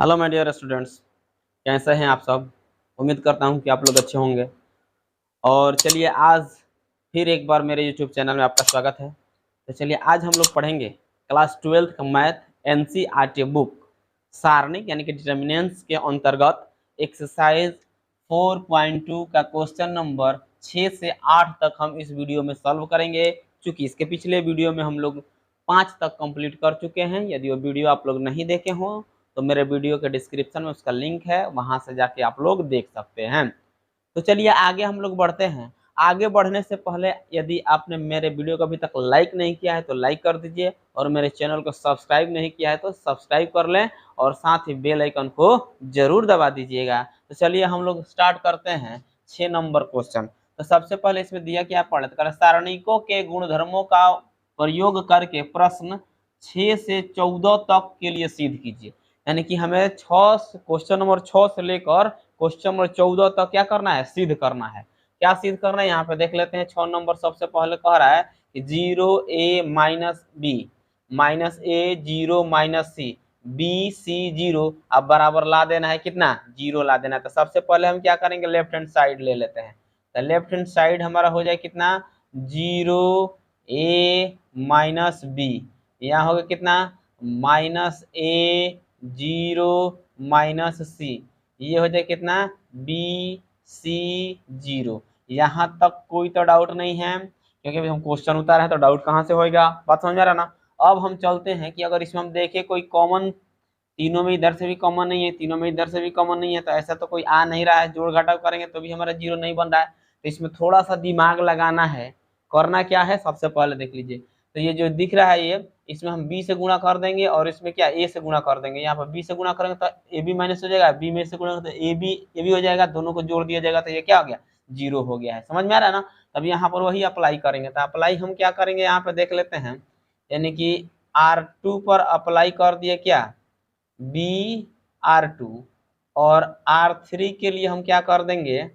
Hello my dear students, कैसे हैं आप सब। उम्मीद करता हूं कि आप लोग अच्छे होंगे। और चलिए आज फिर एक बार मेरे यूट्यूब चैनल में आपका स्वागत है। तो चलिए आज हम लोग पढ़ेंगे क्लास 12th का मैथ एनसीईआरटी बुक सारणिक यानी कि डिटर्मिनेंट्स के अंतर्गत एक्सरसाइज 4.2 का क्वेश्चन नंबर 6 से 8 तक हम इस वीडियो में सॉल्व करेंगे। चूंकि इसके पिछले वीडियो में हम लोग 5 तक कंप्लीट कर चुके हैं। यदि वो वीडियो आप लोग नहीं देखे हों तो मेरे वीडियो के डिस्क्रिप्शन में उसका लिंक है, वहां से जाके आप लोग देख सकते हैं। तो चलिए आगे हम लोग बढ़ते हैं। आगे बढ़ने से पहले यदि आपने मेरे वीडियो को अभी तक लाइक नहीं किया है तो लाइक कर दीजिए, और मेरे चैनल को सब्सक्राइब नहीं किया है तो सब्सक्राइब कर लें, और साथ ही बेल आइकन को जरूर दबा दीजिएगा। तो चलिए हम लोग स्टार्ट करते हैं 6 नंबर क्वेश्चन। तो सबसे पहले इसमें दिया क्या पढ़ते कर सारणिकों के गुणधर्मों का प्रयोग करके प्रश्न 6 से 14 तक के लिए सिद्ध कीजिए। यानी कि हमें क्वेश्चन नंबर 6 से लेकर क्वेश्चन नंबर 14 तक क्या करना है, सिद्ध करना है। क्या सिद्ध करना है यहाँ पे देख लेते हैं। 6 नंबर सबसे पहले कह रहा है कि 0a-b-a-0-c b-c-0 अब बराबर ला देना है, कितना 0 ला देना है। तो सबसे पहले हम क्या करेंगे, लेफ्ट हैंड साइड ले लेते हैं। तो लेफ्ट हैंड साइड हमारा हो जाए कितना 0a-b, यहाँ होगा कितना -a-0-c, ये हो जाए कितना b-c-0। यहाँ तक कोई तो डाउट नहीं है, क्योंकि हम क्वेश्चन उतारे हैं तो डाउट कहाँ से होएगा। बात समझ में आ रहा ना। अब हम चलते हैं कि अगर इसमें हम देखें कोई कॉमन, तीनों में इधर से भी कॉमन नहीं है, तीनों में इधर से भी कॉमन नहीं है, तो ऐसा तो कोई आ नहीं रहा है। जोड़ घटाव करेंगे तो भी हमारा 0 नहीं बन रहा है। तो इसमें थोड़ा सा दिमाग लगाना है। करना क्या है, सबसे पहले देख लीजिए। तो ये जो दिख रहा है ये, इसमें हम b से गुणा कर देंगे और इसमें क्या a से गुणा कर देंगे। यहाँ पर b से गुणा करेंगे तो ए बी माइनस हो जाएगा, b में से गुणा करेंगे तो ए बी हो जाएगा, दोनों को जोड़ दिया जाएगा तो ये क्या हो गया 0 हो गया है। समझ में आ रहा है ना। तब यहाँ पर वही अप्लाई करेंगे। तो अप्लाई हम क्या करेंगे, यहाँ पे देख लेते हैं। यानी कि R2 पर अप्लाई कर दिए क्या BR2, और R3 के लिए हम क्या कर देंगे,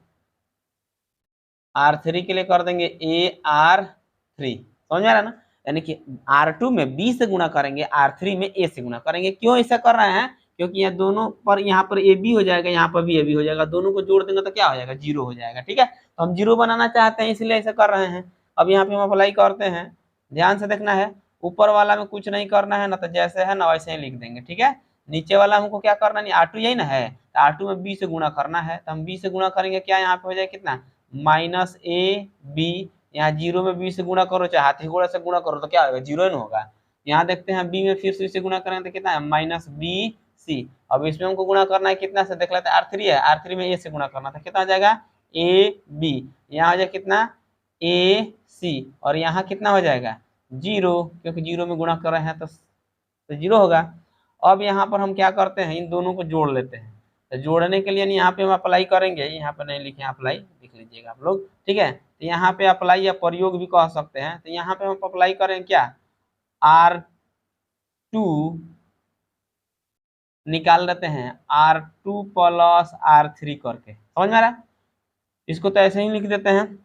R3 के लिए कर देंगे AR3। समझ में आ रहा है ना। यानी कि R2 में B से गुणा करेंगे, R3 में A से गुणा करेंगे। क्यों ऐसा कर रहे हैं, क्योंकि ये दोनों पर, यहाँ पर AB हो जाएगा, यहाँ पर भी AB हो जाएगा, दोनों को जोड़ देंगे तो क्या हो जाएगा 0 हो जाएगा। ठीक है, तो हम 0 बनाना चाहते हैं इसलिए ऐसा कर रहे हैं। अब यहाँ पे हम अप्लाई करते हैं, ध्यान से देखना है। ऊपर वाला में कुछ नहीं करना है ना, तो जैसे है ना वैसे ही लिख देंगे। ठीक है, नीचे वाला हमको क्या करना नहीं, R2 यही ना है, R2 में B से गुणा करना है। तो हम B से गुणा करेंगे, क्या यहाँ पे हो जाए कितना -a-b, यहाँ 0 में b से गुणा करो, चाहे हाथी घोड़ा से गुणा करो तो क्या होगा 0 ही होगा। यहाँ देखते हैं b में फिर से गुणा करेंगे तो कितना है -b-c। अब इसमें हमको गुणा करना है कितना से, देख लेते हैं R3 है, R3 में a से गुणा करना था, कितना हो जाएगा a-b, यहाँ हो जाएगा कितना a-c, और यहाँ कितना हो जाएगा 0, क्योंकि 0 में गुणा कर रहे हैं तो 0 होगा। अब यहाँ पर हम क्या करते हैं, इन दोनों को जोड़ लेते हैं। तो जोड़ने के लिए यहाँ पे हम अप्लाई करेंगे, यहाँ पे नहीं लिखे अप्लाई, लिख लीजिएगा आप लोग। ठीक है, तो यहाँ पे अप्लाई या प्रयोग भी कह सकते हैं। तो यहाँ पे हम अप्लाई करें क्या, R2 निकाल लेते हैं, R2 प्लस R3 करके। समझ में आ रहा है। इसको तो ऐसे ही लिख देते हैं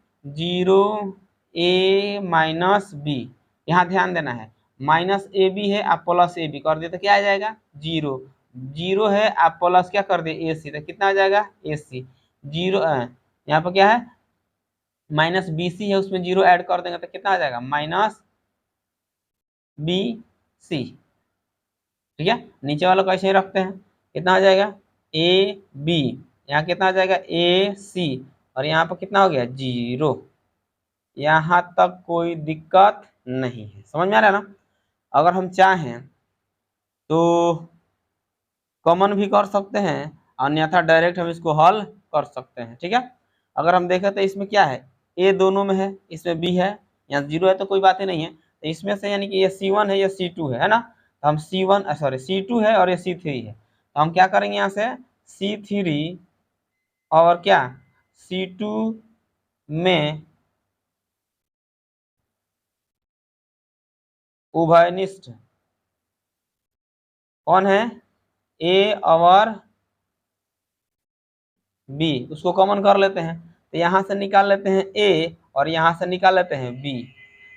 0a-b, यहाँ ध्यान देना है -ab है, आप प्लस ab कर दिए तो क्या आ जाएगा 0, 0 है, आप प्लस क्या कर दिए ac, तो कितना आ जाएगा ac 0। यहाँ पर क्या है -bc है, उसमें 0 ऐड कर देंगे तो कितना आ जाएगा -bc। ठीक है, नीचे वाला को ऐसे ही रखते हैं, कितना आ जाएगा ab, यहाँ कितना आ जाएगा ac, और यहाँ पर कितना हो गया 0। यहाँ तक कोई दिक्कत नहीं है, समझ में आ रहा है ना। अगर हम चाहें तो कॉमन भी कर सकते हैं, अन्यथा डायरेक्ट हम इसको हल कर सकते हैं। ठीक है, अगर हम देखें तो इसमें क्या है, ए दोनों में है, इसमें बी है, यहाँ 0 है तो कोई बात ही नहीं है। तो इसमें से यानी कि ये C1 है, ये C2 है ना। तो हम C2 है और ये C3 है। तो हम क्या करेंगे, यहाँ से C3 और क्या C2 में उभयनिष्ठ कौन है, ए और बी, उसको कॉमन कर लेते हैं। तो यहाँ से निकाल लेते हैं ए और यहाँ से निकाल लेते हैं बी।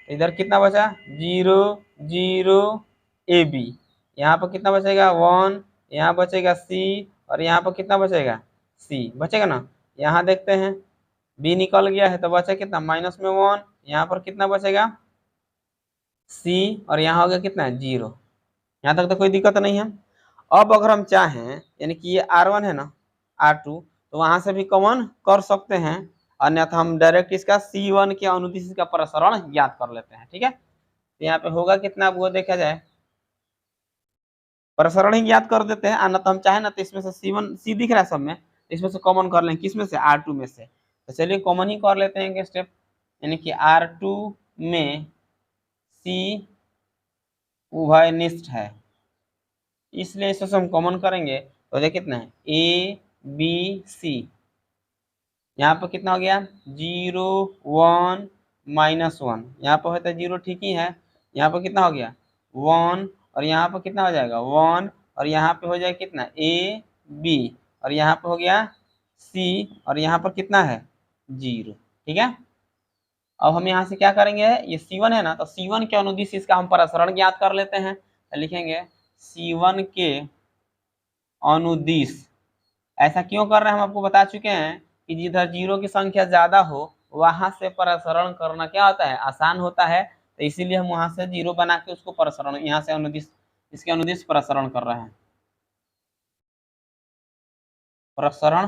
इधर कितना बचा 0 0 AB, यहाँ पर कितना बचेगा 1, यहाँ बचेगा सी, और यहाँ पर कितना बचेगा, सी बचेगा ना। यहाँ देखते हैं बी निकल गया है तो बचा कितना, माइनस में 1, यहाँ पर कितना बचेगा सी, और यहाँ हो गया कितना, 0। यहाँ तक तो कोई दिक्कत नहीं है। अब अगर हम चाहें, यानी कि ये R1 है ना, R2, तो वहां से भी कॉमन कर सकते हैं, अन्यथा हम डायरेक्ट इसका C1 के अनुदिश का प्रसरण ज्ञात कर लेते हैं। ठीक है, तो यहाँ पे होगा कितना, अब वो देखा जाए, प्रसरण ही ज्ञात कर देते हैं, अन्यथा हम चाहे ना तो इसमें से C1 C दिख रहा है सब में, इसमें से कॉमन कर लेंगे, किसमें से, R2 में से। तो चलिए कॉमन ही कर लेते हैं स्टेप, यानी कि R2 में C उभयनिष्ठ है, इसलिए इसमें से हम कॉमन करेंगे तो देखिए कितना है, ABC, यहाँ पर कितना हो गया, 0 1 -1, यहाँ पर होता है 0, ठीक ही है। यहाँ पर कितना हो गया 1, और यहाँ पर कितना हो जाएगा 1, और यहाँ पे हो जाएगा कितना AB, और यहाँ पे हो गया C, और यहाँ पर कितना है 0। ठीक है, अब हम यहाँ से क्या करेंगे, ये C1 है ना, तो C1 के अनुदिश इसका हम प्रसरण ज्ञात कर लेते हैं। तो लिखेंगे C1 के अनुदिश, ऐसा क्यों कर रहे हैं हम आपको बता चुके हैं कि जिधर 0 की संख्या ज्यादा हो वहां से प्रसरण करना क्या होता है, आसान होता है। तो इसीलिए हम वहां से 0 बना के उसको प्रसरण, यहाँ से अनुदिश, इसके अनुदिश प्रसरण कर रहे हैं, प्रसरण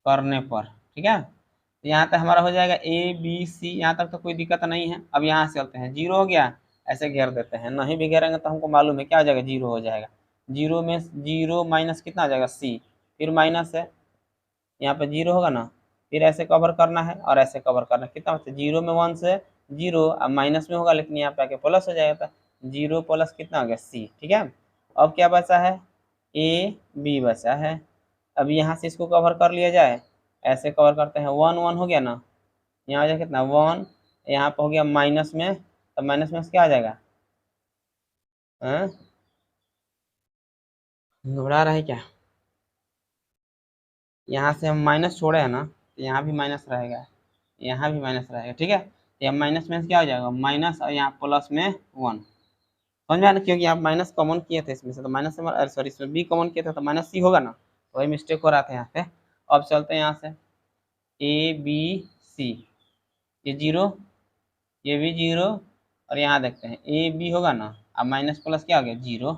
करने पर। ठीक है, तो यहाँ तक हमारा हो जाएगा ABC, यहाँ तक तो कोई दिक्कत नहीं है। अब यहाँ से चलते हैं, 0 हो गया, ऐसे घेर देते हैं, नहीं भी घेरेंगे तो हमको मालूम है क्या हो जाएगा, 0 हो जाएगा। 0 में 0 माइनस कितना हो जाएगा C, फिर माइनस है, यहाँ पे 0 होगा ना, फिर ऐसे कवर करना है और ऐसे कवर करना है, कितना होता है 0 में 1 से 0, अब माइनस में होगा लेकिन यहाँ पे आके प्लस हो जाएगा, 0 प्लस कितना हो गया C। ठीक है, अब क्या बचा है, AB बचा है। अब यहाँ से इसको कवर कर लिया जाए, ऐसे कवर करते हैं, 1 1 हो गया ना, यहाँ हो जाएगा कितना 1, यहाँ पे हो गया माइनस में, तो माइनस में क्या आ जाएगा, घबरा रहा है क्या, यहाँ से हम माइनस छोड़े हैं ना, तो यहाँ भी माइनस रहेगा, यहाँ भी माइनस रहेगा। ठीक है, तो यहाँ माइनस में क्या हो जाएगा, माइनस, और यहाँ प्लस में 1, समझ में आया ना, क्योंकि आप माइनस कॉमन किए थे इसमें से, तो माइनस से, अरे सॉरी, इसमें बी कॉमन किए थे तो माइनस C होगा ना, तो वही मिस्टेक हो रहा था यहाँ पे। अब चलते हैं यहाँ से, ABC, ये 0, ये भी 0, और यहाँ देखते हैं AB होगा ना, अब माइनस प्लस क्या हो गया 0,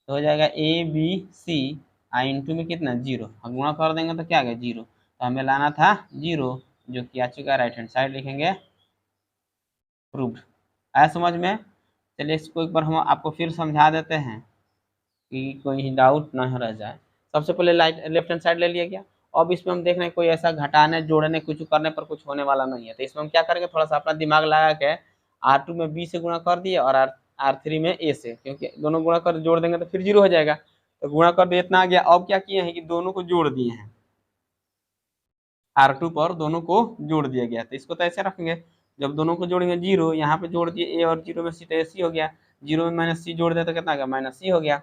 तो हो जाएगा ABC, इंटू में कितना 0, हम गुणा कर देंगे तो क्या आ गया 0, तो हमें लाना था 0, जो कि आ चुका है, राइट हैंड साइड लिखेंगे, प्रूव्ड। आया समझ में। चलिए इसको एक बार हम आपको फिर समझा देते हैं कि कोई डाउट ना रह जाए। सबसे पहले लेफ्ट हैंड साइड ले लिया गया, अब इसमें हम देख रहे हैं कोई ऐसा घटाने जोड़ने कुछ करने पर कुछ होने वाला नहीं है, तो इसमें हम क्या करेंगे, थोड़ा सा अपना दिमाग लगा के R2 में B से गुणा कर दिए, और R3 में A से, क्योंकि दोनों गुणा कर जोड़ देंगे तो फिर 0 हो जाएगा, तो गुणा कर दिए, इतना आ गया। अब क्या किए हैं कि दोनों को जोड़ दिए हैं, R2 पर दोनों को जोड़ दिया गया, तो इसको तो ऐसे रखेंगे, जब दोनों को जोड़ेंगे 0, यहाँ पे जोड़ दिए A और 0 में C, तो AC हो गया, 0 में माइनस C जोड़ दिया तो कितना आ गया, माइनस C हो गया।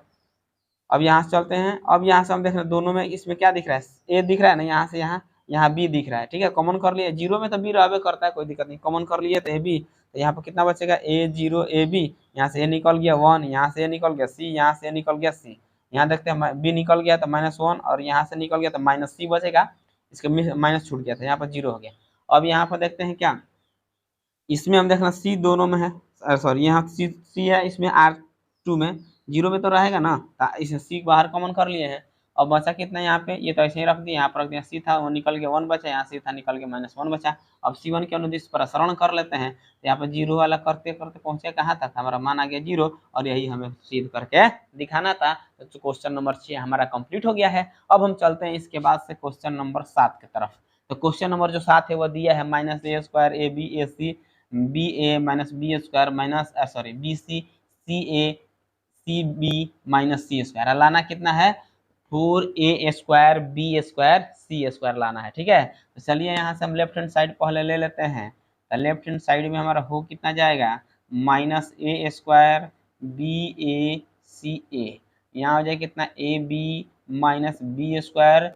अब यहाँ से चलते हैं, अब यहाँ से हम देख रहे हैं दोनों में, इसमें क्या दिख रहा है, A दिख रहा है ना, यहाँ से यहाँ B दिख रहा है। ठीक है, कॉमन कर लिए, 0 में तो B रहबे करता है, कोई दिक्कत नहीं, कॉमन कर लिए तो AB, तो यहाँ पर कितना बचेगा A0 AB, यहाँ से A निकल गया 1, यहाँ से A निकल गया C, यहाँ से A निकल गया C, यहाँ देखते हैं B निकल गया तो -1, और यहाँ से निकल गया तो -C बचेगा, इसका माइनस छूट गया था, यहाँ पर 0 हो गया। अब यहाँ पर देखते हैं क्या, इसमें हम देखना C दोनों में है, सॉरी यहाँ C है, इसमें R2 में 0 में तो रहेगा ना, इस C बाहर कॉमन कर लिए हैं। अब बचा कितना यहाँ पे, ये तो ऐसे ही रख दिया, यहाँ पर रख दिया, C था वो निकल के 1 बचा, यहाँ C था निकल के -1 बचा। अब C1 के अनुदिश प्रसरण कर लेते हैं, तो यहाँ पे 0 वाला करते करते पहुंचे कहाँ तक, हमारा मान आ गया 0, और यही हमें सिद्ध करके दिखाना था। तो क्वेश्चन नंबर 6 हमारा कंप्लीट हो गया है। अब हम चलते हैं इसके बाद से क्वेश्चन नंबर 7 की तरफ। तो क्वेश्चन नंबर जो 7 है वो दिया है -a² AB AC BA minus sorry BC CA CB -C², लाना कितना है 4A² B² C² लाना है। ठीक है, तो चलिए यहाँ से हम लेफ्ट हैंड साइड पहले ले लेते हैं, तो लेफ्ट हैंड साइड में हमारा हो कितना जाएगा -A² BA CA, यहाँ हो जाएगा कितना AB -B²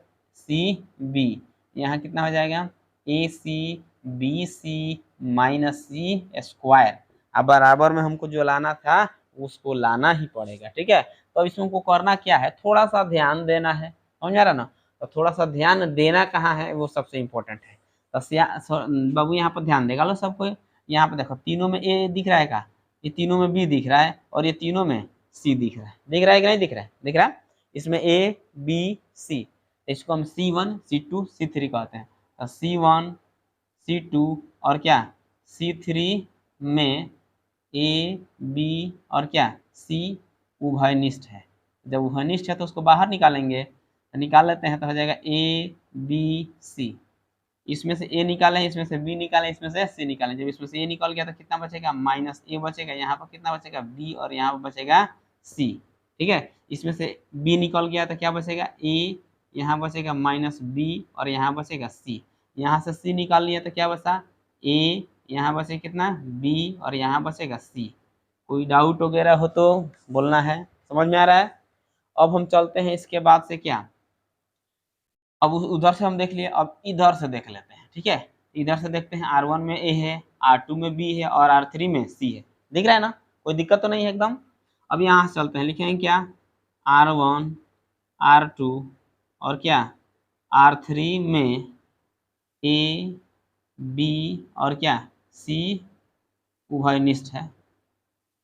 CB, यहाँ कितना हो जाएगा AC BC -C²। अब बराबर में हमको जो लाना था उसको लाना ही पड़ेगा। ठीक है, तो अब इसमें को करना क्या है, थोड़ा सा ध्यान देना है, समझ आ रहा ना। तो थोड़ा सा ध्यान देना कहाँ है, वो सबसे इम्पोर्टेंट है। तो बाबू यहाँ पर ध्यान देगा लो सबको। यहाँ पे देखो तीनों में ए दिख रहा है का, ये तीनों में बी दिख रहा है और ये तीनों में सी दिख रहा है। दिख रहा है कि नहीं दिख रहा है, दिख रहा है। इसमें ए बी सी, इसको हम C1 C2 C3 कहते हैं। तो C1 C2 और क्या C3 में ए बी और क्या सी उभयनिष्ठ है। जब उभयनिष्ठ है तो उसको बाहर निकालेंगे, तो निकाल लेते हैं, तो हो जाएगा ए बी सी। इसमें से ए निकालें, इसमें से बी निकालें, इसमें से सी निकालें। जब इसमें से ए निकल गया तो कितना बचेगा, माइनस ए बचेगा। यहाँ पर कितना बचेगा, बी, और यहाँ पर बचेगा सी। ठीक है, इसमें से बी निकल गया तो क्या बचेगा, ए, यहाँ बचेगा माइनस बी, और यहाँ बचेगा सी। यहाँ से सी निकाल लिया तो क्या बचा, ए, यहाँ बचे कितना, बी, और यहाँ बचेगा सी। कोई डाउट वगैरह हो तो बोलना है, समझ में आ रहा है। अब हम चलते हैं इसके बाद से क्या, अब उधर से हम देख लिए, अब इधर से देख लेते हैं। ठीक है, इधर से देखते हैं, R1 में ए है, R2 में बी है और R3 में सी है। दिख रहा है ना, कोई दिक्कत तो नहीं है एकदम। अब यहाँ से चलते हैं, लिखेंगे क्या, R1 R2 और क्या R3 में ए बी और क्या सी उभयनिष्ठ है।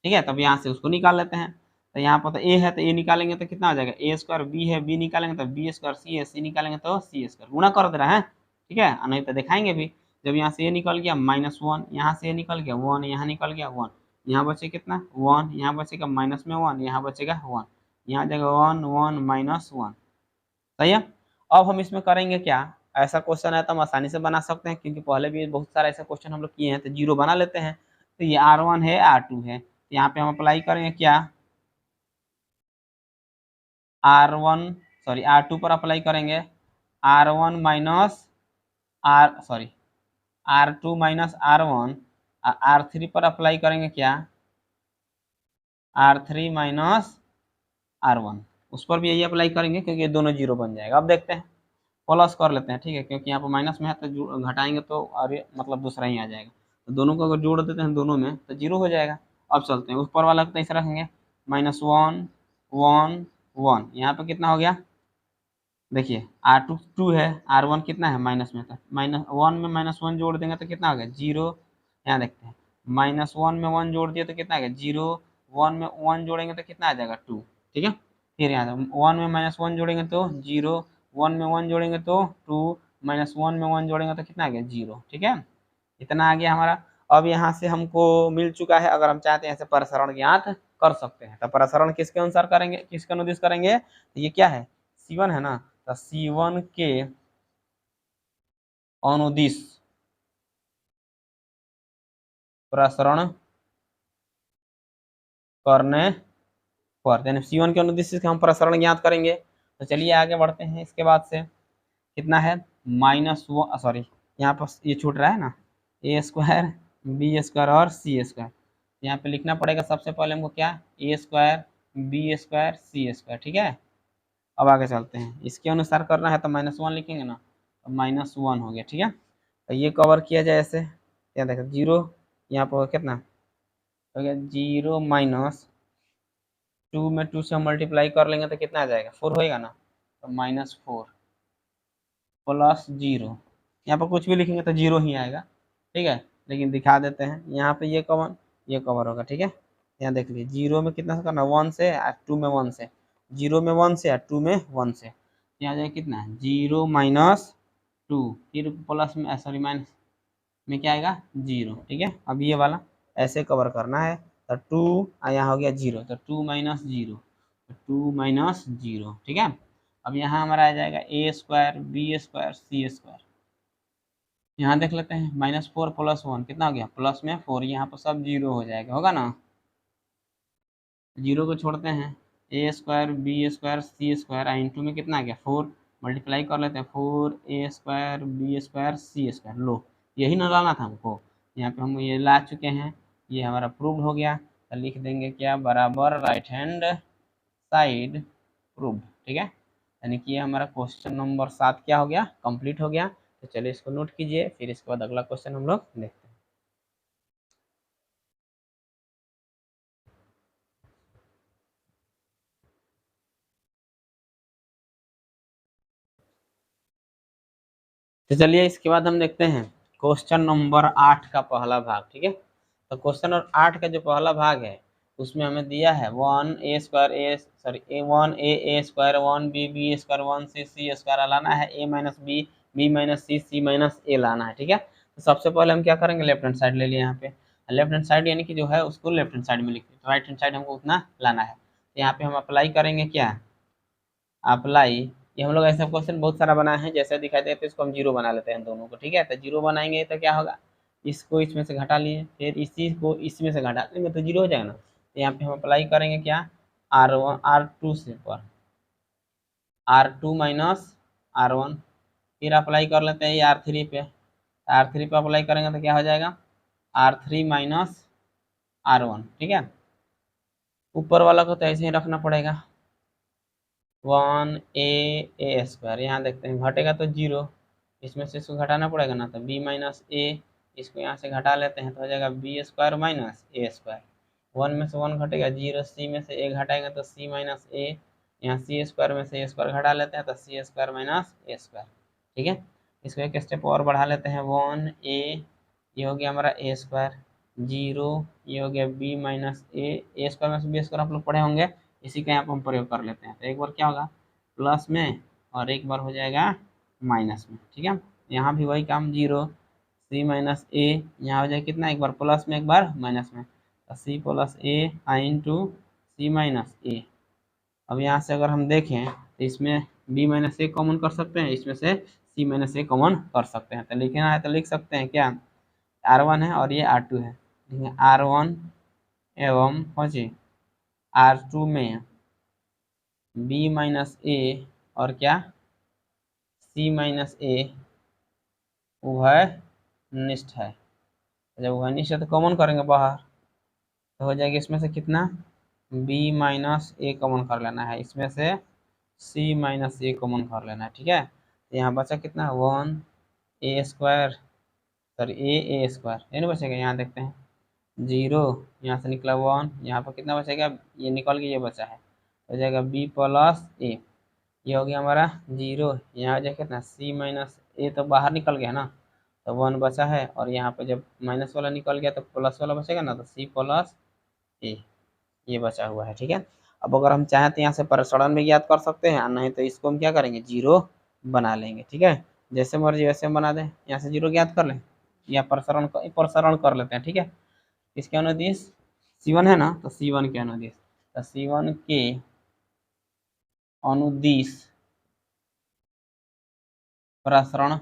ठीक है, तब यहाँ से उसको निकाल लेते हैं। तो यहाँ पर तो ए है, तो ए निकालेंगे तो कितना हो जाएगा, ए स्क्वायर, बी है, बी निकालेंगे तो बी स्क्वायर, सी है, सी निकालेंगे तो सी स्क्वायर। गुणा कर दे रहा है। ठीक है, नहीं तो दिखाएंगे भी। जब यहाँ से ए निकल गया -1, यहाँ से ए निकल गया 1, यहाँ निकल गया 1, यहाँ बचे कितना 1, यहाँ बचेगा माइनस में 1, यहाँ बचेगा 1, यहाँ जगह 1 1 -1। सही है। अब हम इसमें करेंगे क्या, ऐसा क्वेश्चन है तो हम आसानी से बना सकते हैं, क्योंकि पहले भी बहुत सारे ऐसे क्वेश्चन हम लोग किए हैं। तो जीरो बना लेते हैं। तो ये R1 है, R2 है, तो यहाँ पे हम अप्लाई करेंगे क्या, R2 पर अप्लाई करेंगे R1 minus R2 minus R1। R3 पर अप्लाई करेंगे क्या, R3 माइनस R1। उस पर भी यही अप्लाई करेंगे, क्योंकि ये दोनों जीरो बन जाएगा। अब देखते हैं, प्लस कर लेते हैं। ठीक है, क्योंकि यहाँ पर माइनस में है तो घटाएंगे तो अरे मतलब दूसरा ही आ जाएगा। तो दोनों को अगर जोड़ देते हैं दोनों में तो जीरो हो जाएगा। अब चलते हैं, ऊपर वाला तो ऐसा रखेंगे -1 1 1। यहाँ पे कितना हो गया, देखिए R2 2 है, R1 कितना है माइनस में, था -1 में -1 जोड़ देंगे तो कितना हो गया, जीरो। यहाँ देखते हैं, -1 में 1 जोड़ दिया तो कितना आ गया, जीरो। 1 में 1 जोड़ेंगे तो कितना आ जाएगा, 2। ठीक है, फिर यहाँ 1 में -1 जोड़ेंगे तो जीरो, 1 में 1 जोड़ेंगे तो 2, -1 में 1 जोड़ेंगे तो कितना आ गया, जीरो। ठीक है, इतना आ गया हमारा। अब यहाँ से हमको मिल चुका है। अगर हम चाहते हैं ऐसे प्रसरण ज्ञात कर सकते हैं, तो प्रसरण किसके अनुसार करेंगे, किसके अनुदिश करेंगे, तो ये क्या है, C1 है ना, तो C1 के अनुदिश प्रसरण करने पर, यानी C1 के अनुदिश से हम प्रसरण ज्ञात करेंगे। तो चलिए आगे बढ़ते हैं। इसके बाद से कितना है, यहाँ पर ये छूट रहा है ना, ए स्क्वायर बी स्क्वायर और सी स्क्वायर। यहाँ पे लिखना पड़ेगा सबसे पहले हमको क्या, ए स्क्वायर बी स्क्वायर सी स्क्वायर। ठीक है, अब आगे चलते हैं। इसके अनुसार करना है तो -1 लिखेंगे ना, तो -1 हो गया। ठीक है, तो ये कवर किया जाए ऐसे, क्या देखो जीरो, यहाँ पर कितना हो गया, जीरो -2 में 2 से मल्टीप्लाई कर लेंगे तो कितना आ जाएगा, 4 होएगा ना, तो -4 प्लस जीरो। यहाँ पर कुछ भी लिखेंगे तो जीरो ही आएगा। ठीक है, लेकिन दिखा देते हैं यहाँ पे, ये कवर होगा। ठीक है, यहाँ देख लीजिए, जीरो में कितना से करना, 1 से, और 2 में 1 से, जीरो में 1 से और 2 में 1 से। यहाँ जाए कितना है, जीरो -2, फिर प्लस में माइनस में क्या आएगा, जीरो। ठीक है, अब ये वाला ऐसे कवर करना है। तो 2 यहाँ हो गया जीरो, तो 2 - 0, 2 - 0। ठीक है, अब यहाँ हमारा आ जाएगा ए स्क्वायर बी स्क्वायर सी स्क्वायर। यहाँ देख लेते हैं, -4 + 1 कितना हो गया, प्लस में 4। यहाँ पर सब जीरो हो जाएगा, होगा ना, जीरो को छोड़ते हैं, ए स्क्वायर बी स्क्वायर सी स्क्वायर, इंटू में कितना आ गया, 4। मल्टीप्लाई कर लेते हैं, 4 ए स्क्वायर बी स्क्वायर सी स्क्वायर। लो, यही ना लाना था हमको, यहाँ पे हम ये ला चुके हैं, ये हमारा प्रूव्ड हो गया। तो लिख देंगे क्या, बराबर राइट हैंड साइड प्रूव्ड। ठीक है, यानी कि ये हमारा क्वेश्चन नंबर 7 क्या हो गया, कंप्लीट हो गया। तो चलिए इसको नोट कीजिए, फिर इसके बाद अगला क्वेश्चन हम लोग देखते हैं। तो चलिए इसके बाद हम देखते हैं क्वेश्चन नंबर 8 का पहला भाग। ठीक है, तो क्वेश्चन नंबर 8 का जो पहला भाग है उसमें हमें दिया है 1a² ए 1a² 1b² 1c² लाना है, a minus B B minus C C minus A लाना है। ठीक है, तो सबसे पहले हम क्या करेंगे, लेफ्ट हैंड साइड ले लिया यहाँ पे, लेफ्ट हैंड साइड यानी कि जो है उसको लेफ्ट हैंड साइड में लिखते हैं, तो राइट हैंड साइड हमको उतना लाना है। तो यहाँ पे हम अप्लाई करेंगे क्या, अप्लाई, ये हम लोग ऐसा क्वेश्चन बहुत सारा बनाए हैं, जैसे दिखाई देते हैं इसको हम जीरो बना लेते हैं दोनों को। ठीक है, तो जीरो बनाएंगे तो क्या होगा, इसको इसमें से घटा लिए, फिर इसी को इसमें से घटा लेंगे तो जीरो हो जाएगा ना। तो यहाँ पे हम अप्लाई करेंगे क्या, R2 से पर R2 माइनस R1, फिर अप्लाई कर लेते हैं ये R3 पे, R3 पे अप्लाई करेंगे तो क्या हो जाएगा, R3 माइनस R1। ठीक है, ऊपर वाला को तो ऐसे ही रखना पड़ेगा, 1a² यहाँ देखते हैं घटेगा तो जीरो, इसमें से इसको घटाना पड़ेगा ना, तो b माइनस ए, इसको यहाँ से घटा लेते हैं तो हो जाएगा b² माइनस a², 1 में से 1 घटेगा जीरो, c में से a घटाएंगे तो c माइनस ए, यहाँ c² में से a² घटा लेते हैं तो c² माइनस a²। ठीक है, इसको एक स्टेप और बढ़ा लेते हैं, 1a, ये हो गया हमारा a², जीरो, ये हो गया b माइनस a² में से b² आप लोग पढ़े होंगे, इसी का यहाँ पर हम प्रयोग कर लेते हैं। तो एक बार क्या होगा प्लस में और एक बार हो जाएगा माइनस में। ठीक है, यहाँ भी वही काम, जीरो सी माइनस ए, यहाँ हो जाएगा कितना, एक बार प्लस में एक बार माइनस में, तो सी प्लस ए इंटू सी माइनस ए। अब यहाँ से अगर हम देखें तो इसमें b माइनस ए कॉमन कर सकते हैं, इसमें से c माइनस ए कॉमन कर सकते हैं, तो लिखना है तो लिख सकते हैं क्या, R1 है और ये R2 है, R1 एवं पहुँचे R2 में b माइनस ए और क्या c माइनस ए उभयनिष्ठ है, जब उभयनिष्ठ है तो कॉमन करेंगे बाहर, तो हो जाएगा इसमें से कितना, b माइनस ए कॉमन कर लेना है, इसमें से c माइनस ए कॉमन कर लेना है। ठीक है, तो यहाँ बचा कितना 1a², सॉरी a² ये नहीं बचेगा, यहाँ देखते हैं जीरो, यहाँ से निकला 1, यहाँ पर कितना बचेगा, ये निकल के ये बचा है, हो जाएगा b प्लस ए, ये हो गया हमारा जीरो, यहाँ हो जाएगा कितना c माइनस ए, तो बाहर निकल गया ना, तो 1 बचा है, और यहाँ पे जब माइनस वाला निकल गया तो प्लस वाला बचेगा ना, तो c प्लस ए ये बचा हुआ है। ठीक है, अब अगर हम चाहें तो यहाँ से प्रसरण भी ज्ञात कर सकते हैं, नहीं तो इसको हम क्या करेंगे, जीरो बना लेंगे। ठीक है, जैसे मर्जी वैसे हम बना दें, यहाँ से जीरो ज्ञात कर लें या प्रसरण कर लेते हैं। ठीक है, इसके अनुदिश C1 है ना, तो C1 के अनुदिश, तो C1 के अनुदिश प्रसरण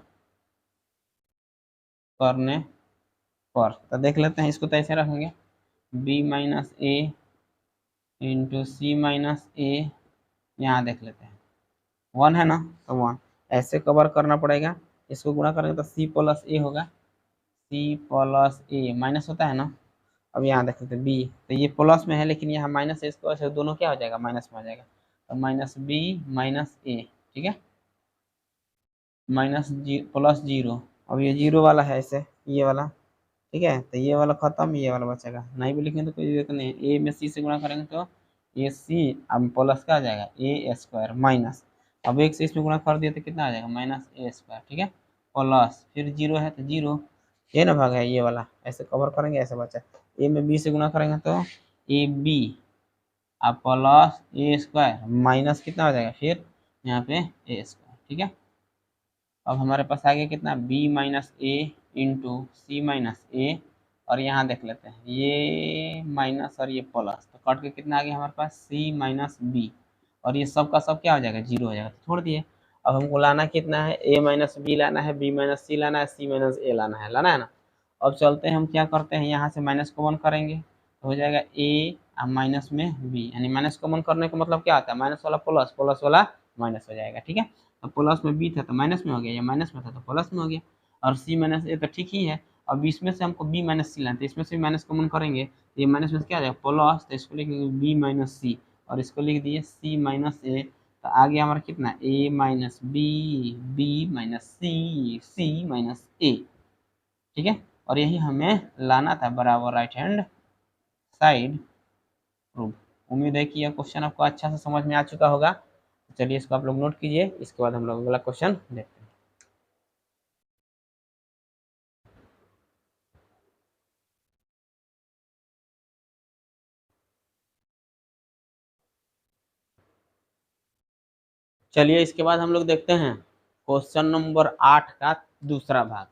करने पर, तो देख लेते हैं इसको, तो ऐसे रखेंगे b minus A into C minus ए, यहाँ देख लेते हैं 1 है ना, तो 1 ऐसे कवर करना पड़ेगा, इसको गुणा करेंगे तो c प्लस ए होगा, c प्लस ए माइनस होता है ना। अब यहाँ देख लेते हैं b, तो ये प्लस में है लेकिन यहाँ माइनस है, इसको ऐसे दोनों क्या हो जाएगा, माइनस में हो जाएगा, तो माइनस b माइनस ए। ठीक है, माइनस प्लस जीरो, अब ये जीरो वाला है ऐसे, ये वाला, ठीक है, तो ये वाला खत्म, ये वाला बचेगा, नहीं भी लिखेंगे तो कोई दिक्कत नहीं है, ए में सी से गुणा करेंगे तो ए सी, अब प्लस का आ जाएगा a² माइनस, अब एक से इसमें गुणा कर दिया तो कितना आ जाएगा, माइनस a²। ठीक है, प्लस फिर जीरो है तो जीरो, ये ना भाग है ये वाला, ऐसे कवर करेंगे, ऐसे बचा, ए में बी से गुणा करेंगे तो ए बी, अब प्लस a² माइनस कितना हो जाएगा फिर यहाँ पे a²। ठीक है, अब हमारे पास आ गया कितना, b minus A into C minus A, और यहाँ देख लेते हैं ये माइनस और ये प्लस, तो कट के कितना आ गया हमारे पास c माइनस बी, और ये सब का सब क्या हो जाएगा, जीरो हो जाएगा, तो छोड़ दिए। अब हमको लाना कितना है, a माइनस बी लाना है, b माइनस सी लाना है, c माइनस ए लाना है ना। अब चलते हैं हम क्या करते हैं, यहाँ से माइनस कॉमन करेंगे तो हो जाएगा a और माइनस में b, यानी माइनस कॉमन करने का मतलब क्या होता है, माइनस वाला प्लस, प्लस वाला माइनस हो जाएगा। ठीक है, तो प्लस में b था तो माइनस में हो गया, या माइनस में था तो प्लस में हो गया, और c माइनस ए तो ठीक ही है। अब इसमें से हमको b माइनस सी लाना है, तो इसमें से माइनस कॉमन करेंगे तो ये माइनस में क्या आ जाएगा प्लस, तो इसको लिखेंगे b माइनस सी, और इसको लिख दिए c माइनस ए, तो आ गया हमारा कितना a minus B, b minus C, c minus A. ठीक है, और यही हमें लाना था बराबर राइट हैंड साइड प्रूफ। उम्मीद है कि यह क्वेश्चन आपको अच्छा से समझ में आ चुका होगा। चलिए इसको आप लोग नोट कीजिए, इसके बाद हम लोग अगला क्वेश्चन देखते हैं। चलिए इसके बाद हम लोग देखते हैं क्वेश्चन नंबर 8 का दूसरा भाग,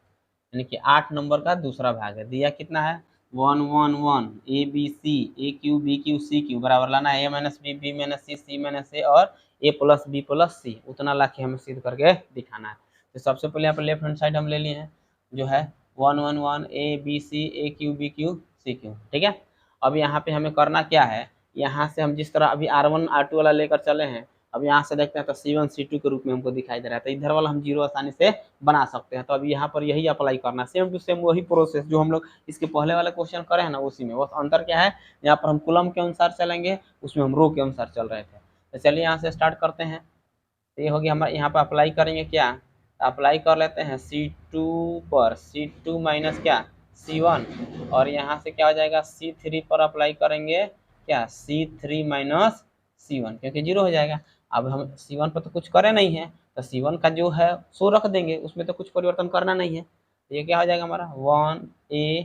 यानी कि 8 नंबर का दूसरा भाग है। दिया कितना है 1 1 1 A B C A cube B cube C cube बराबर लाना है A minus B B minus C minus A और A plus B plus C, उतना ला के हमें सिद्ध करके दिखाना है। तो सबसे पहले यहाँ पर लेफ्ट हैंड साइड हम ले लिए हैं जो है 1 1 1 A B C A cube B cube C cube, ठीक है। अब यहाँ पे हमें करना क्या है, यहाँ से हम जिस तरह अभी R1 R2 वाला लेकर चले हैं, अब यहाँ से देखते हैं तो C1 C2 के रूप में हमको दिखाई दे रहा है, तो इधर वाला हम जीरो आसानी से बना सकते हैं। तो अभी यहाँ पर यही अप्लाई करना है, सेम टू सेम वही प्रोसेस जो हम लोग इसके पहले वाले क्वेश्चन करे हैं ना, उसी में बस अंतर क्या है, यहाँ पर हम कॉलम के अनुसार चलेंगे, उसमें हम रो के अनुसार चल रहे थे। तो चलिए यहाँ से स्टार्ट करते हैं। तो ये हो गया हमारे, यहाँ पर अप्लाई करेंगे क्या, अप्लाई कर लेते हैं C2 पर C2 माइनस क्या C1, और यहाँ से क्या हो जाएगा C3 पर अप्लाई करेंगे क्या C3 माइनस C1, क्योंकि जीरो हो जाएगा। अब हम C1 पर तो कुछ करे नहीं है, तो C1 का जो है सो रख देंगे, उसमें तो कुछ परिवर्तन करना नहीं है। तो ये क्या हो जाएगा हमारा 1 A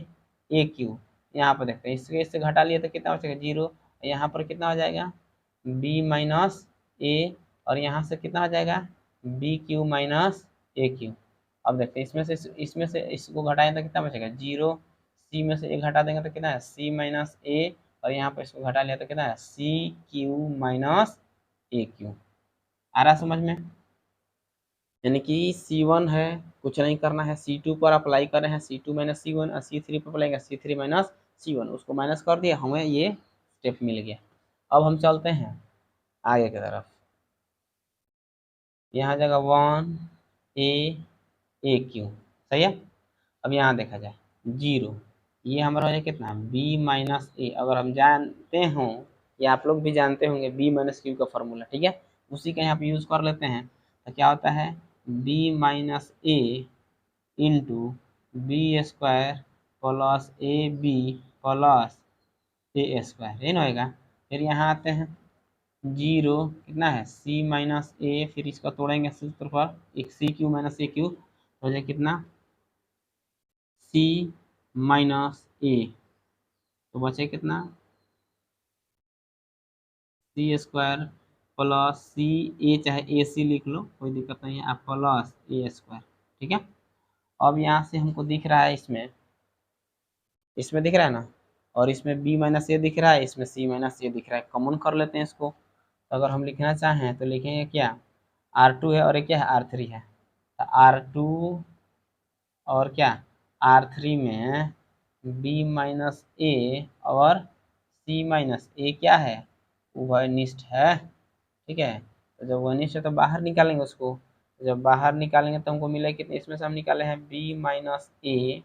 यहाँ पर देखते हैं, इससे घटा लिए तो कितना हो जाएगा 0, यहाँ पर कितना हो जाएगा B माइनस A, और यहाँ से कितना हो जाएगा बी क्यू माइनस ए क्यू। अब देखते हैं इसमें से इसको घटाएं तो कितना बचेगा 0, सी में से ए घटा देंगे तो कितना है सी माइनस ए, और यहाँ पर इसको घटा लिया तो कितना है सी क्यू माइनस ए क्यू। आ रहा समझ में, यानी कि C1 है कुछ नहीं करना है, C2 पर अप्लाई कर रहे हैं C2 माइनस C1, और C3 पर अप्लाई करें C3 माइनस C1, उसको माइनस कर दिया, हमें ये स्टेप मिल गया। अब हम चलते हैं आगे की तरफ, यहाँ जगह 1 A सही है। अब यहाँ देखा जाए 0, ये हमारा हो जाए कितना B माइनस ए, अगर हम जानते हों या आप लोग भी जानते होंगे B माइनस क्यू का फॉर्मूला, ठीक है, उसी का यहाँ पे यूज़ कर लेते हैं। तो क्या होता है B minus A into B square plus A B plus A square, ये ना होएगा। फिर यहाँ आते हैं 0 कितना है C माइनस ए, फिर इसका तोड़ेंगे सूत्र पर, एक सी क्यू माइनस ए क्यू हो जाए कितना C माइनस ए, तो बचे कितना सी स्क्वायर प्लस सी ए, चाहे ए सी लिख लो कोई दिक्कत नहीं है, आप प्लस ए स्क्वायर, ठीक है। अब यहाँ से हमको दिख रहा है इसमें दिख रहा है ना, और इसमें बी माइनस ए दिख रहा है, इसमें सी माइनस ए दिख रहा है, कॉमन कर लेते हैं इसको। तो अगर हम लिखना चाहें तो लिखेंगे क्या R2 है और एक क्या है R3 है, तो R2 और क्या R3 में B माइनस ए और C माइनस ए क्या है उभयनिष्ठ है, ठीक है। तो जब उभयनिष्ठ है तो बाहर निकालेंगे उसको, तो जब बाहर निकालेंगे तो हमको मिलेगा कितने, इसमें से हम निकाले हैं B माइनस ए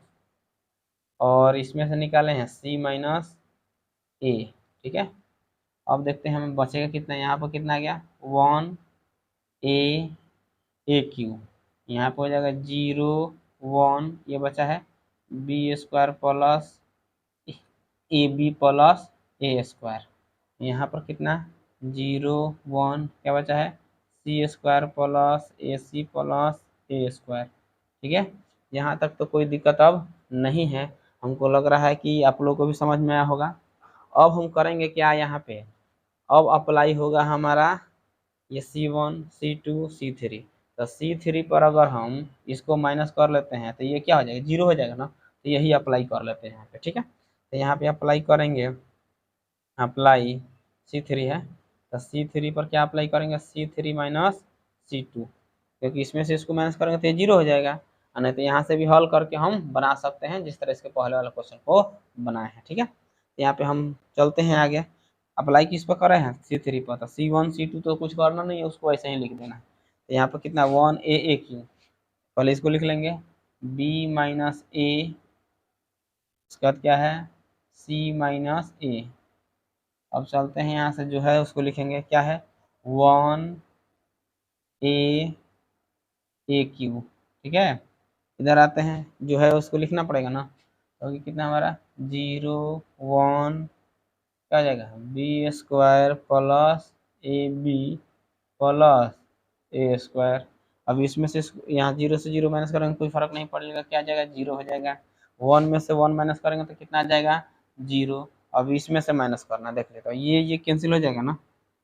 और इसमें से निकाले हैं C माइनस ए, ठीक है। अब देखते हैं हमें बचेगा कितना, यहाँ पर कितना आ गया 1 A क्यू, यहाँ पर हो जाएगा 0 1, ये बचा है B square plus A B plus A square, यहाँ पर कितना 0 1 क्या बचा है C square plus A C plus A square, ठीक है। यहाँ तक तो कोई दिक्कत अब नहीं है, हमको लग रहा है कि आप लोगों को भी समझ में आया होगा। अब हम करेंगे क्या यहाँ पे, अब अप्लाई होगा हमारा ये C1 C2 C3, तो C3 पर अगर हम इसको माइनस कर लेते हैं तो ये क्या हो जाएगा 0 हो जाएगा ना, तो यही अप्लाई कर लेते हैं यहाँ पे, ठीक है। तो यहाँ पे अप्लाई करेंगे, अप्लाई C3 है, तो C3 पर क्या अप्लाई करेंगे C3 माइनस C2, क्योंकि इसमें से इसको माइनस करेंगे तो ये 0 हो जाएगा, और नहीं तो यहाँ से भी हल करके हम बना सकते हैं जिस तरह इसके पहले वाला क्वेश्चन को बनाए हैं, ठीक है। तो यहाँ पे हम चलते हैं आगे, अप्लाई किस पर कर रहे हैं C3 पर, तो C1 C2 तो कुछ करना नहीं है, उसको ऐसे ही लिख देना है। तो यहाँ पर कितना 1 A क्यू, पहले इसको लिख लेंगे B माइनस ए, उसके बाद क्या है C माइनस ए। अब चलते हैं यहाँ से जो है उसको लिखेंगे क्या है 1 A क्यू, ठीक है। इधर आते हैं जो है उसको लिखना पड़ेगा ना, तो कितना हमारा 0 1 क्या हो जाएगा B square plus A B plus A square. अब इसमें से यहाँ 0 से 0 माइनस करेंगे कोई फर्क नहीं पड़ेगा, क्या आ जाएगा 0 हो जाएगा, 1 में से 1 माइनस करेंगे तो कितना आ जाएगा 0। अब इसमें से माइनस करना देख लेते हैं, ये कैंसिल हो जाएगा ना,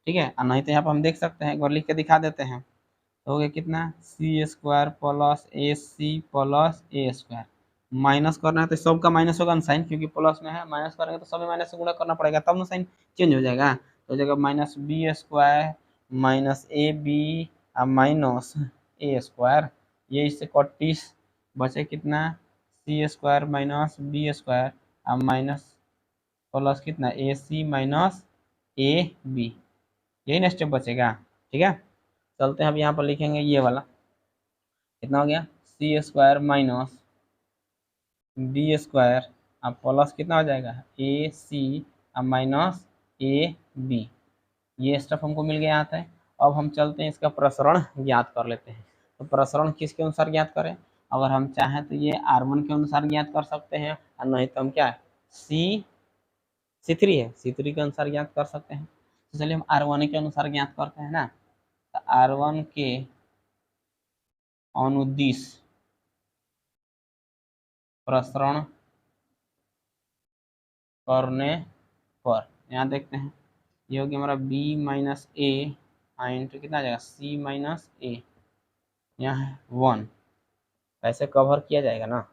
ठीक है। और नहीं तो यहाँ पर हम देख सकते हैं, एक बार लिख के दिखा देते हैं, तो हो गया कितना, C square plus A C plus A square. Minus करना है तो सबका माइनस होगा ना साइन, क्योंकि प्लस में है, माइनस करेंगे तो सभी माइनस से गुणा करना पड़ेगा तब ना साइन चेंज हो जाएगा। तो हो जाएगा minus B square minus A B minus A square, ये इससे 31 बचे कितना, C square minus B square minus plus कितना A C minus A B, यही ना स्टेप बचेगा। ठीक है, चलते हैं अब यहाँ पर लिखेंगे ये वाला, कितना हो गया, सी स्क्वायर माइनस बी स्क्वायर अब प्लस कितना हो जाएगा ए सी अब माइनस ए बी, ये स्टेप हमको मिल गया यहाँ तक। अब हम चलते हैं इसका प्रसरण ज्ञात कर लेते हैं। तो प्रसरण किसके अनुसार ज्ञात करें, अगर हम चाहें तो ये R1 के अनुसार ज्ञात कर सकते हैं, और नहीं तो हम क्या C3 है C3 के अनुसार ज्ञात कर सकते हैं। तो चलिए हम R1 के अनुसार ज्ञात करते हैं ना, तो R1 के अनुदिश प्रसरण करने पर यहाँ देखते हैं, ये हो गया हमारा b माइनस ए इंटू कितना आ जाएगा c माइनस ए, यहाँ है 1, ऐसे कवर किया जाएगा ना,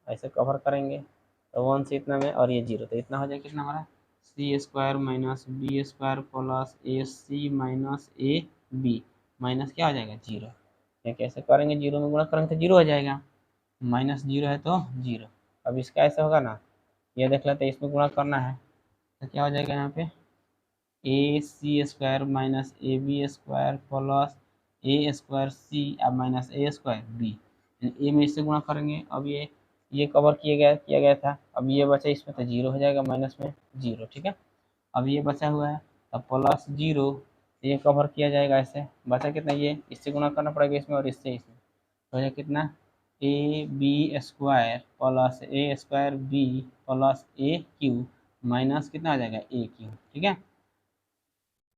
ऐसे कवर करेंगे तो 1 से इतना में और ये 0, तो इतना हो जाएगा कितना हमारा C square minus B square plus A C minus A B, minus क्या हो जाएगा 0, ये कैसे करेंगे, 0 में गुणा करेंगे तो 0 हो जाएगा, माइनस 0 है तो 0। अब इसका ऐसा होगा ना, ये देख लेते हैं, इसमें गुणा करना है तो क्या हो जाएगा यहाँ पे A C square minus A B square plus A square C अब minus A square B, A में इससे गुणा करेंगे। अब ये कवर किया गया था, अब ये बचा इसमें तो 0 हो जाएगा, माइनस में 0। ठीक है, अब ये बचा हुआ है तब प्लस 0, ये कवर किया जाएगा, ऐसे बचा कितना, ये इससे गुणा करना पड़ेगा इसमें और इससे इसमें, तो हो जाएगा कितना A B square plus A square B plus A cube minus कितना आ जाएगा ए क्यू। ठीक है,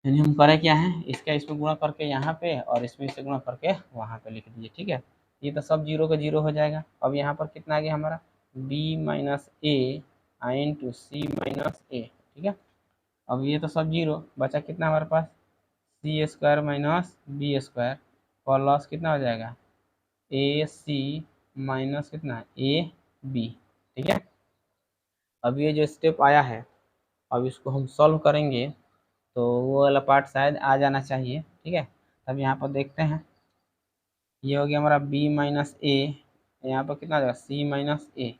यानी हम करें क्या है, इसका इसमें गुणा करके यहाँ पे और इसमें इसे गुणा करके वहाँ पे लिख दिए। ठीक है, ये तो सब 0 का 0 हो जाएगा। अब यहाँ पर कितना आ गया हमारा b minus A into C minus A. ठीक है, अब ये तो सब 0 बचा, कितना हमारे पास C square minus B square plus कितना हो जाएगा ए सी माइनस कितना ए बी। ठीक है, अब ये जो स्टेप आया है, अब इसको हम सॉल्व करेंगे तो वो वाला पार्ट शायद आ जाना चाहिए। ठीक है, तब यहाँ पर देखते हैं, ये हो गया हमारा b माइनस ए, यहाँ पर कितना आ जाएगा c माइनस ए,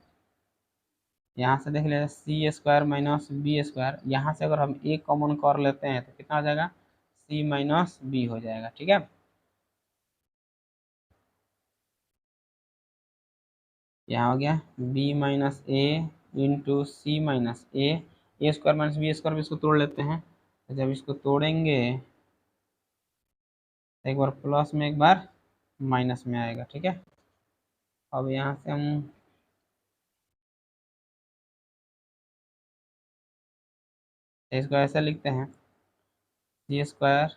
यहाँ से देख लेते सी स्क्वायर माइनस बी स्क्वायर, यहाँ से अगर हम a कॉमन कर लेते हैं तो कितना आ जाएगा c माइनस बी हो जाएगा। ठीक है, यहाँ हो गया b minus A into C minus A square minus B square भी इसको तोड़ लेते हैं, तो जब इसको तोड़ेंगे एक बार प्लस में एक बार माइनस में आएगा। ठीक है, अब यहाँ से हम इसको ऐसा लिखते हैं C square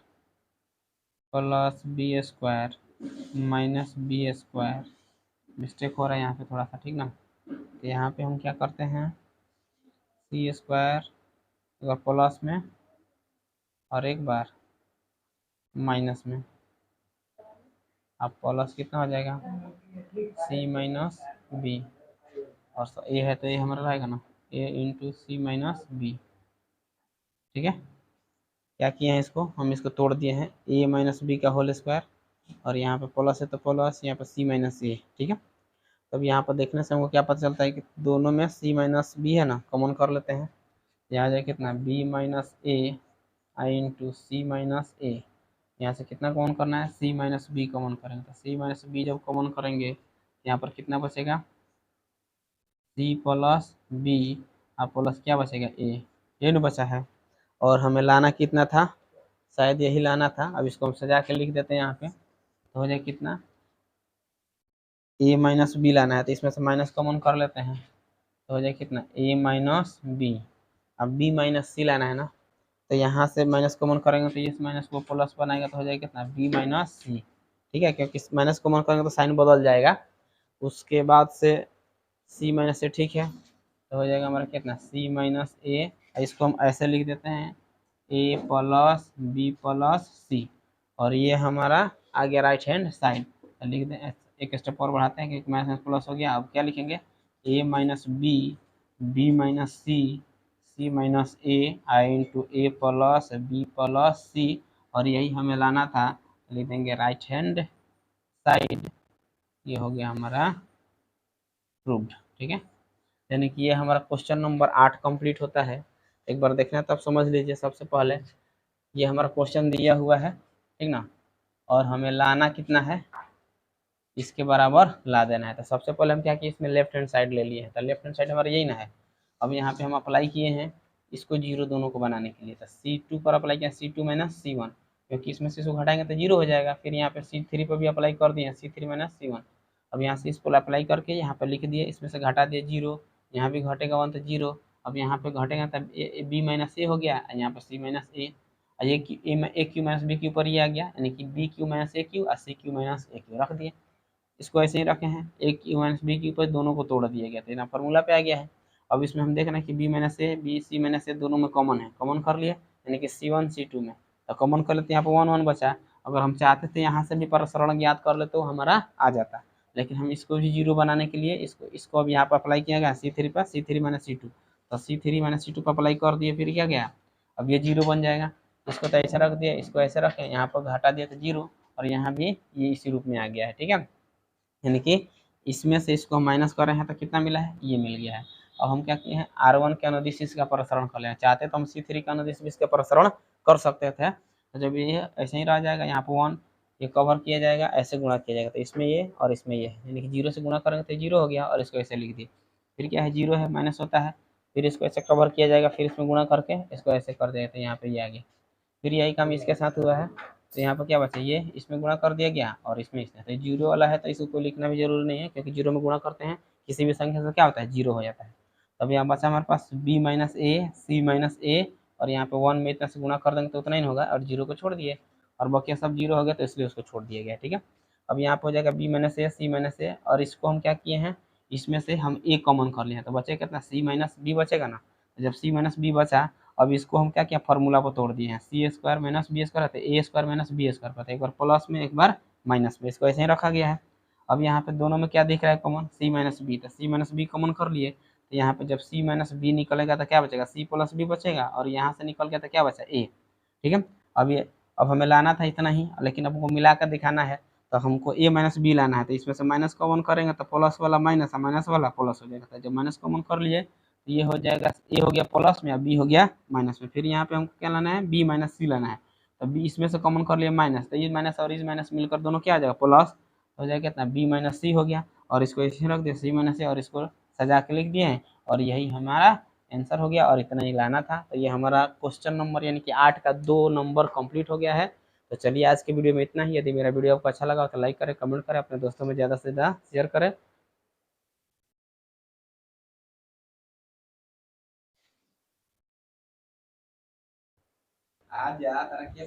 plus B square minus B square, mistake हो रहा है यहाँ पे थोड़ा सा, ठीक ना, तो यहाँ पे हम क्या करते हैं सी स्क्वायर अगर प्लस में और एक बार माइनस में, अब प्लस कितना हो जाएगा सी माइनस बी, और ए है तो ये हमारा रहेगा ना ए इंटू सी माइनस बी। ठीक है, क्या किए हैं इसको, हम इसको तोड़ दिए हैं ए माइनस बी का होल स्क्वायर, और यहाँ पे प्लस है तो प्लस, यहाँ पे सी माइनस ए। ठीक है, तब यहाँ पर देखने से हमको क्या पता चलता है कि दोनों में सी माइनस बी है ना, कॉमन कर लेते हैं, यहाँ जाए कितना बी माइनस ए आई इंटू सी माइनस ए, यहाँ से कितना कॉमन करना है सी माइनस बी कॉमन करेंगे, तो सी माइनस बी जब कॉमन करेंगे यहाँ पर कितना बचेगा सी प्लस बी और प्लस क्या बचेगा ए न बचा है, और हमें लाना कितना था, शायद यही लाना था। अब इसको हम सजा के लिख देते हैं यहाँ पे, तो हो जाए कितना ए माइनस बी लाना है, तो इसमें से माइनस कॉमन कर लेते हैं, तो हो जाए कितना ए माइनस बी। अब बी माइनस सी लाना है ना, तो यहाँ से माइनस कॉमन करेंगे तो इस माइनस को प्लस बनाएगा, तो हो जाएगा कितना बी माइनस सी। ठीक है, क्योंकि माइनस कॉमन करेंगे तो साइन बदल जाएगा, उसके बाद से सी माइनस से, ठीक है, तो हो जाएगा हमारा कितना सी माइनस ए, इसको हम ऐसे लिख देते हैं ए प्लस बी प्लस सी, और ये हमारा आ गया राइट हैंड साइड। तो लिख दें, एक स्टेप और बढ़ाते हैं कि माइनस प्लस हो गया। अब क्या लिखेंगे, ए minus B, B minus C, C minus ए, आई इंटू ए प्लस बी प्लस सी, और यही हमें लाना था। लिख देंगे राइट हैंड साइड। ये हो गया हमारा प्रूव्ड। ठीक है, यानी कि ये हमारा क्वेश्चन नंबर 8 कंप्लीट होता है। एक बार देखना तब समझ लीजिए। सबसे पहले ये हमारा क्वेश्चन दिया हुआ है, ठीक ना, और हमें लाना कितना है, इसके बराबर ला देना है। तो सबसे पहले हम क्या किए, इसमें लेफ्ट हैंड साइड ले लिए हैं। तो लेफ्ट हैंड साइड हमारा यही ना है। अब यहाँ पे हम अप्लाई किए हैं इसको जीरो दोनों को बनाने के लिए। तो C2 पर अप्लाई किया, C2 माइनस C1, क्योंकि इसमें से इसको घटाएंगे तो जीरो हो जाएगा। फिर यहाँ पे C3 पर भी अप्लाई कर दिए, C3 माइनस C1। अब यहाँ से इसको अप्लाई करके यहाँ पर लिख दिए, इसमें से घटा दिए जीरो, यहाँ भी घटेगा 1 तो जीरो। अब यहाँ पे घटेगा तब बी माइनस ए हो गया, यहाँ पर सी माइनस ए, ये ए क्यू माइनस बी क्यू पर ही आ गया, यानी कि बी क्यू माइनस ए क्यू और सी क्यू माइनस ए क्यू रख दिए। इसको ऐसे ही रखे हैं, ए क्यू माइनस बी क्यू पर दोनों को तोड़ दिया गया, तो यहाँ फार्मूला पे आ गया है। अब इसमें हम देख रहे हैं कि B minus A B C minus A दोनों में कॉमन है, कॉमन कर लिए, यानी कि C1 C2 में, तो कॉमन कर लेते हैं। यहाँ पर 1 1 बचा। अगर हम चाहते थे यहाँ से भी प्रसरण ज्ञात कर ले तो हमारा आ जाता, लेकिन हम इसको भी जीरो बनाने के लिए इसको इसको अब यहाँ पर अप्लाई किया गया C3 पर, C3 माइनस C2, तो C3 माइनस C2 पर अप्लाई कर दिए, फिर क्या गया, अब ये जीरो बन जाएगा। इसको तो ऐसे रख दिया, इसको ऐसे रखें, यहाँ पर घटा दिया तो जीरो, और यहाँ भी ये इसी रूप में आ गया है। ठीक है, यानी कि इसमें से इसको हम माइनस कर रहे हैं तो कितना मिला है, ये मिल गया है। अब हम क्या किए हैं, R1 के अनुदिश इसका प्रसरण कर लें, चाहते तो हम C3 का अनुदिश भी इसका प्रसरण कर सकते थे। तो जब ये ऐसे ही रह जाएगा, यहाँ पर 1 ये कवर किया जाएगा, ऐसे गुणा किया जाएगा, तो इसमें ये और इसमें ये, यानी कि जीरो से गुणा करेंगे तो जीरो हो गया, और इसको ऐसे लिख दिए। फिर क्या है, जीरो है माइनस होता है, फिर इसको ऐसे कवर किया जाएगा, फिर इसमें गुणा करके इसको ऐसे कर देगा, तो यहाँ पे ये आ गया। फिर यही काम इसके साथ हुआ है, तो यहाँ पर क्या बचा, ये इसमें गुणा कर दिया गया और इसमें इसमें, तो जीरो वाला है तो इसको कोई लिखना भी जरूरी नहीं है, क्योंकि जीरो में गुणा करते हैं किसी भी संख्या से क्या होता है, जीरो हो जाता है। तब यहाँ बचा हमारे पास B minus A, C minus A, और यहाँ पे 1 में इतना से गुणा कर देंगे तो उतना ही होगा, और जीरो को छोड़ दिए, और बाकी सब जीरो हो गया तो इसलिए उसको छोड़ दिया गया। ठीक है, अब यहाँ पे हो जाएगा B minus A, C minus A, और इसको हम क्या किए हैं, इसमें से हम ए कॉमन कर लिए हैं, तो बचेगा कितना, सी माइनस बी बचेगा ना। तो जब सी माइनस बी बचा, अब इसको हम क्या किया, फार्मूला को तोड़ दिए हैं, C square minus B square रहता है, ए स्क्वायर माइनस बी स्क्वायर पता है, एक बार प्लस में एक बार माइनस में, इसको ऐसे ही रखा गया है। अब यहाँ पे दोनों में क्या दिख रहा है कॉमन, सी माइनस बी, तो सी माइनस बी कॉमन कर लिए, तो यहाँ पे जब सी माइनस बी निकलेगा तो क्या बचेगा, सी प्लस बी बचेगा, और यहाँ से निकल गया तो क्या बचा, ए। ठीक है, अब ये अब हमें लाना था इतना ही, लेकिन अब हमको मिलाकर दिखाना है, तो हमको ए माइनस बी लाना है, तो इसमें से माइनस कॉमन करेंगे तो प्लस वाला माइनस, माइनस वाला प्लस हो जाएगा। तो जब माइनस कॉमन कर लिए तो ये हो जाएगा, ए हो गया प्लस में, बी हो गया माइनस में। फिर यहाँ पे हमको क्या लाना है, बी माइनस सी लाना है, तो बी इसमें से कॉमन कर लिया माइनस, तो ये माइनस और इस माइनस मिलकर दोनों क्या आ जाएगा, प्लस हो जाएगा कितना, बी माइनस सी हो गया, और इसको ऐसे रख दिया सी माइनस सी, और इसको सजा के लिख दिए हैं, और यही हमारा आंसर हो गया, और इतना ही लाना था। तो ये हमारा क्वेश्चन नंबर यानी कि 8 का 2 नंबर कंप्लीट हो गया है। तो चलिए आज की वीडियो में इतना ही। यदि मेरा वीडियो आपको अच्छा लगा तो लाइक करें, कमेंट करें, अपने दोस्तों में ज़्यादा से ज़्यादा शेयर करें। आज जा तरक्की